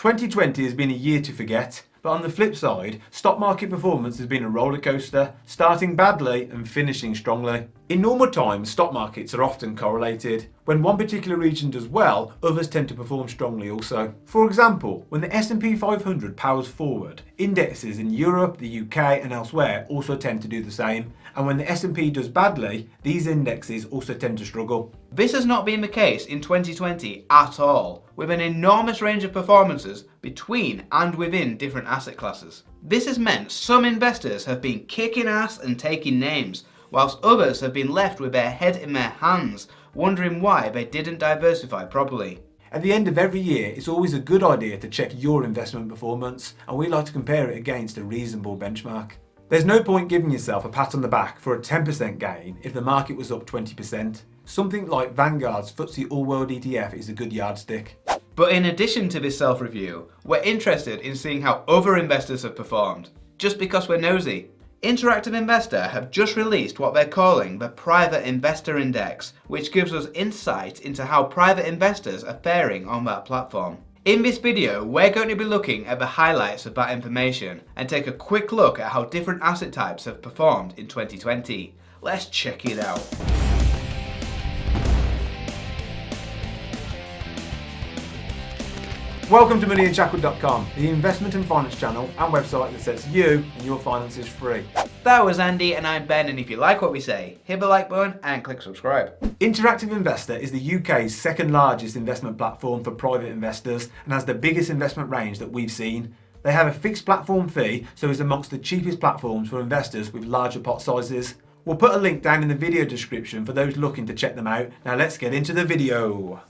2020 has been a year to forget, but on the flip side, stock market performance has been a roller coaster, starting badly and finishing strongly. In normal times, stock markets are often correlated. When one particular region does well, others tend to perform strongly also. For example, when the S&P 500 powers forward, indexes in Europe, the UK and elsewhere also tend to do the same. And when the S&P does badly, these indexes also tend to struggle. This has not been the case in 2020 at all, with an enormous range of performances between and within different asset classes. This has meant some investors have been kicking ass and taking names, whilst others have been left with their head in their hands, wondering why they didn't diversify properly. At the end of every year, it's always a good idea to check your investment performance, and we like to compare it against a reasonable benchmark. There's no point giving yourself a pat on the back for a 10% gain if the market was up 20%. Something like Vanguard's FTSE All-World ETF is a good yardstick. But in addition to this self-review, we're interested in seeing how other investors have performed, just because we're nosy. Interactive Investor have just released what they're calling the Private Investor Index, which gives us insight into how private investors are faring on that platform. In this video, we're going to be looking at the highlights of that information and take a quick look at how different asset types have performed in 2020. Let's check it out. Welcome to Unshackled.com, the investment and finance channel and website that sets you and your finances free. That was Andy and I'm Ben, and if you like what we say, hit the like button and click subscribe. Interactive Investor is the UK's second largest investment platform for private investors and has the biggest investment range that we've seen. They have a fixed platform fee, so is amongst the cheapest platforms for investors with larger pot sizes. We'll put a link down in the video description for those looking to check them out. Now let's get into the video.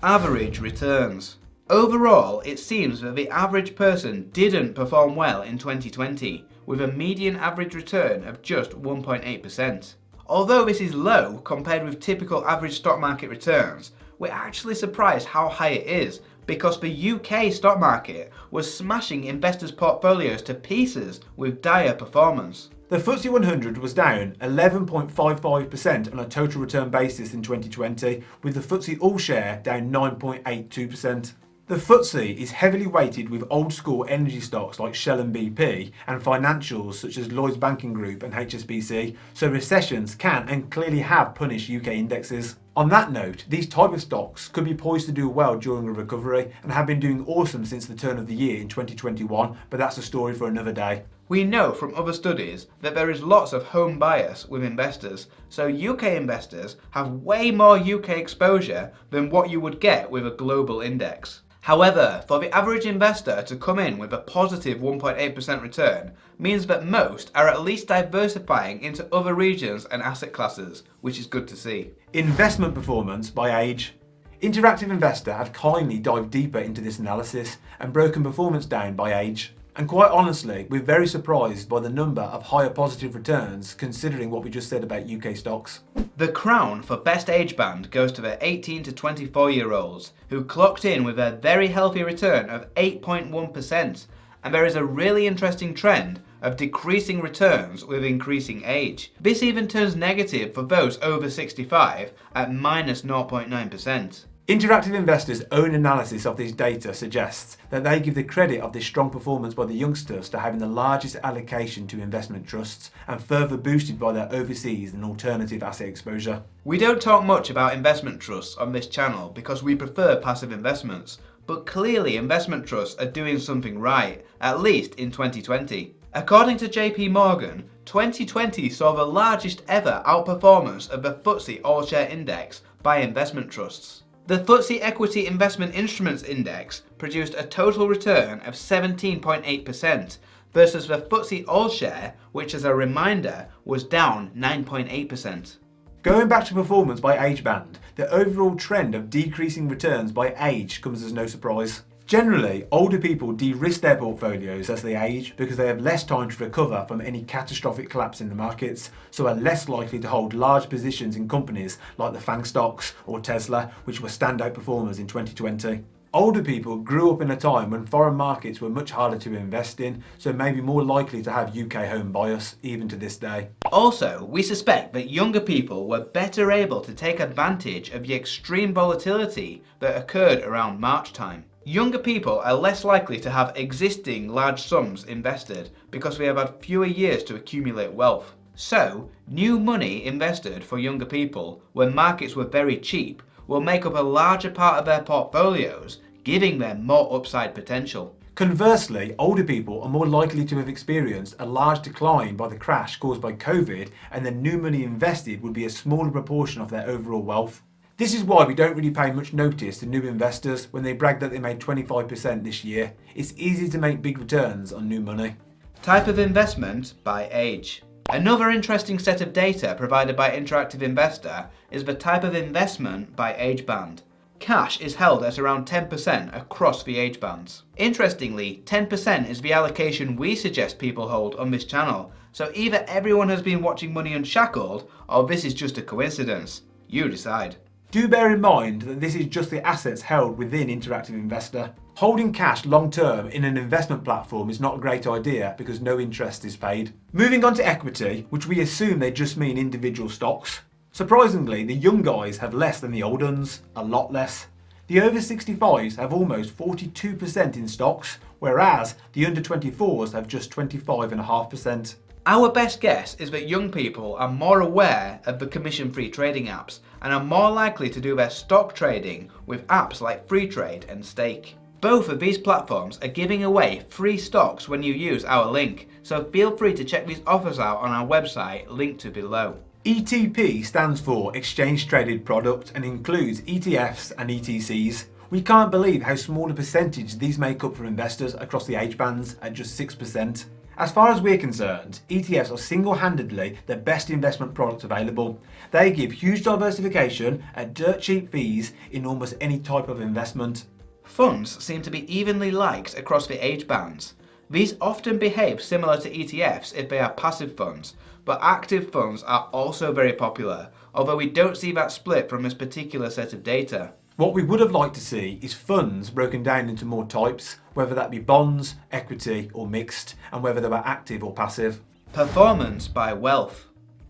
Average returns. Overall, it seems that the average person didn't perform well in 2020, with a median average return of just 1.8%. Although this is low compared with typical average stock market returns, we're actually surprised how high it is, because the UK stock market was smashing investors' portfolios to pieces with dire performance. The FTSE 100 was down 11.55% on a total return basis in 2020, with the FTSE All-Share down 9.82%. The FTSE is heavily weighted with old-school energy stocks like Shell and BP, and financials such as Lloyds Banking Group and HSBC, so recessions can and clearly have punished UK indexes. On that note, these type of stocks could be poised to do well during a recovery and have been doing awesome since the turn of the year in 2021, but that's a story for another day. We know from other studies that there is lots of home bias with investors, so UK investors have way more UK exposure than what you would get with a global index. However, for the average investor to come in with a positive 1.8% return means that most are at least diversifying into other regions and asset classes, which is good to see. Investment performance by age. Interactive Investor have kindly dived deeper into this analysis and broken performance down by age. And quite honestly, we're very surprised by the number of higher positive returns considering what we just said about UK stocks. The crown for best age band goes to the 18 to 24 year olds, who clocked in with a very healthy return of 8.1%, and there is a really interesting trend of decreasing returns with increasing age. This even turns negative for those over 65 at minus 0.9%. Interactive Investor's own analysis of this data suggests that they give the credit of this strong performance by the youngsters to having the largest allocation to investment trusts and further boosted by their overseas and alternative asset exposure. We don't talk much about investment trusts on this channel because we prefer passive investments, but clearly investment trusts are doing something right, at least in 2020. According to JP Morgan, 2020 saw the largest ever outperformance of the FTSE All-Share Index by investment trusts. The FTSE Equity Investment Instruments Index produced a total return of 17.8% versus the FTSE All-Share, which as a reminder was down 9.8%. Going back to performance by age band, the overall trend of decreasing returns by age comes as no surprise. Generally, older people de-risk their portfolios as they age because they have less time to recover from any catastrophic collapse in the markets, so are less likely to hold large positions in companies like the FANG stocks or Tesla, which were standout performers in 2020. Older people grew up in a time when foreign markets were much harder to invest in, so may be more likely to have UK home bias, even to this day. Also, we suspect that younger people were better able to take advantage of the extreme volatility that occurred around March time. Younger people are less likely to have existing large sums invested because we have had fewer years to accumulate wealth. So, new money invested for younger people when markets were very cheap will make up a larger part of their portfolios, giving them more upside potential. Conversely, older people are more likely to have experienced a large decline by the crash caused by COVID, and the new money invested would be a smaller proportion of their overall wealth. This is why we don't really pay much notice to new investors when they brag that they made 25% this year. It's easy to make big returns on new money. Type of investment by age. Another interesting set of data provided by Interactive Investor is the type of investment by age band. Cash is held at around 10% across the age bands. Interestingly, 10% is the allocation we suggest people hold on this channel, so either everyone has been watching Money Unshackled or this is just a coincidence. You decide. Do bear in mind that this is just the assets held within Interactive Investor. Holding cash long term in an investment platform is not a great idea because no interest is paid. Moving on to equity, which we assume they just mean individual stocks. Surprisingly, the young guys have less than the old uns, a lot less. The over 65s have almost 42% in stocks, whereas the under 24s have just 25.5%. Our best guess is that young people are more aware of the commission-free trading apps and are more likely to do their stock trading with apps like Freetrade and Stake. Both of these platforms are giving away free stocks when you use our link, so feel free to check these offers out on our website linked to below. ETP stands for Exchange Traded Product and includes ETFs and ETCs. We can't believe how small a percentage these make up for investors across the age bands at just 6%. As far as we're concerned, ETFs are single-handedly the best investment product available. They give huge diversification at dirt cheap fees in almost any type of investment. Funds seem to be evenly liked across the age bands. These often behave similar to ETFs if they are passive funds, but active funds are also very popular, although we don't see that split from this particular set of data. What we would have liked to see is funds broken down into more types, whether that be bonds, equity or mixed, and whether they were active or passive. Performance by wealth.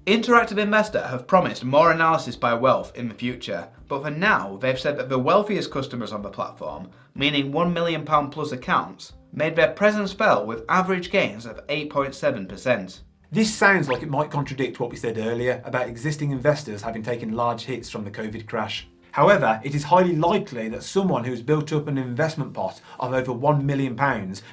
Interactive Investor have promised more analysis by wealth in the future, but for now they've said that the wealthiest customers on the platform, meaning £1 million plus accounts, made their presence felt with average gains of 8.7%. This sounds like it might contradict what we said earlier about existing investors having taken large hits from the COVID crash. However, it is highly likely that someone who's built up an investment pot of over £1 million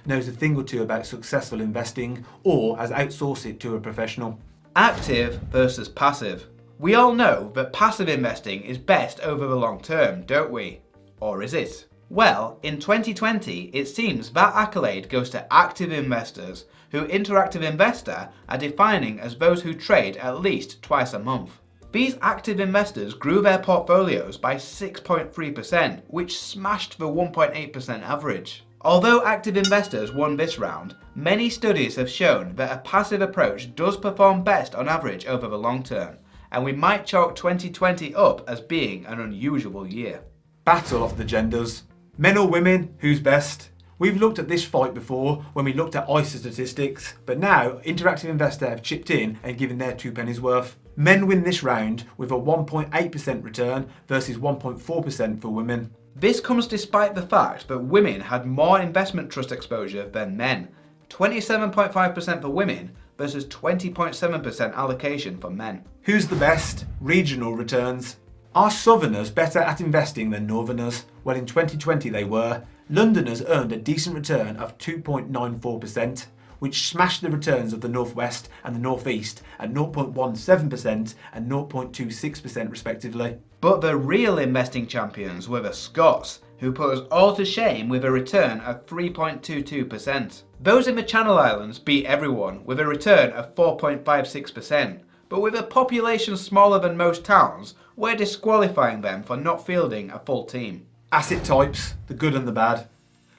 knows a thing or two about successful investing or has outsourced it to a professional. Active versus passive. We all know that passive investing is best over the long term, don't we? Or is it? Well, in 2020, it seems that accolade goes to active investors, who Interactive Investor are defining as those who trade at least twice a month. These active investors grew their portfolios by 6.3%, which smashed the 1.8% average. Although active investors won this round, many studies have shown that a passive approach does perform best on average over the long term, and we might chalk 2020 up as being an unusual year. Battle of the genders. Men or women, who's best? We've looked at this fight before when we looked at ISA statistics, but now Interactive Investor have chipped in and given their 2 pennies worth. Men win this round with a 1.8% return versus 1.4% for women. This comes despite the fact that women had more investment trust exposure than men, 27.5% for women versus 20.7% allocation for men. Who's the best? Regional returns. Are Southerners better at investing than Northerners? Well, in 2020 they were. Londoners earned a decent return of 2.94%, which smashed the returns of the Northwest and the Northeast at 0.17% and 0.26% respectively. But the real investing champions were the Scots, who put us all to shame with a return of 3.22%. Those in the Channel Islands beat everyone with a return of 4.56%, but with a population smaller than most towns, we're disqualifying them for not fielding a full team. Asset types, the good and the bad.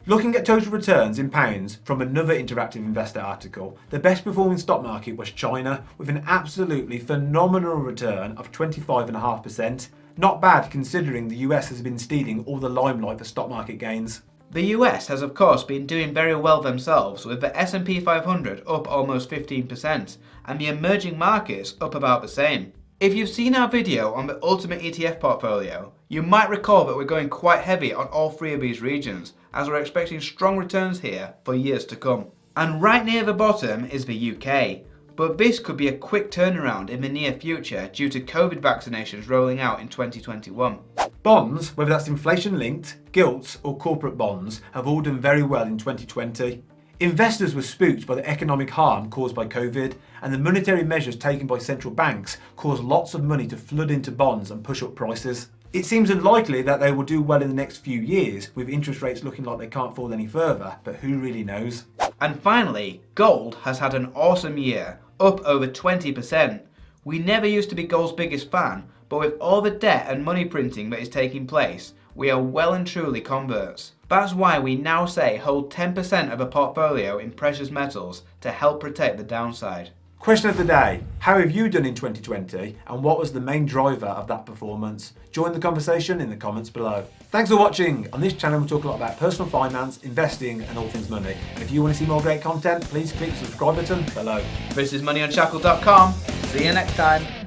Looking at total returns in pounds from another Interactive Investor article, the best performing stock market was China with an absolutely phenomenal return of 25.5%. Not bad considering the US has been stealing all the limelight for stock market gains. The US has of course been doing very well themselves, with the S&P 500 up almost 15% and the emerging markets up about the same. If you've seen our video on the Ultimate ETF portfolio, you might recall that we're going quite heavy on all three of these regions, as we're expecting strong returns here for years to come. And right near the bottom is the UK, but this could be a quick turnaround in the near future due to COVID vaccinations rolling out in 2021. Bonds, whether that's inflation-linked, gilts or corporate bonds, have all done very well in 2020. Investors were spooked by the economic harm caused by COVID, and the monetary measures taken by central banks caused lots of money to flood into bonds and push up prices. It seems unlikely that they will do well in the next few years, with interest rates looking like they can't fall any further, but who really knows? And finally, gold has had an awesome year, up over 20%. We never used to be gold's biggest fan, but with all the debt and money printing that is taking place, we are well and truly converts. That's why we now say hold 10% of a portfolio in precious metals to help protect the downside. Question of the day: how have you done in 2020 and what was the main driver of that performance? Join the conversation in the comments below. Thanks for watching. On this channel we talk a lot about personal finance, investing and all things money. And if you want to see more great content, please click the subscribe button below. This is MoneyUnshackled.com. See you next time.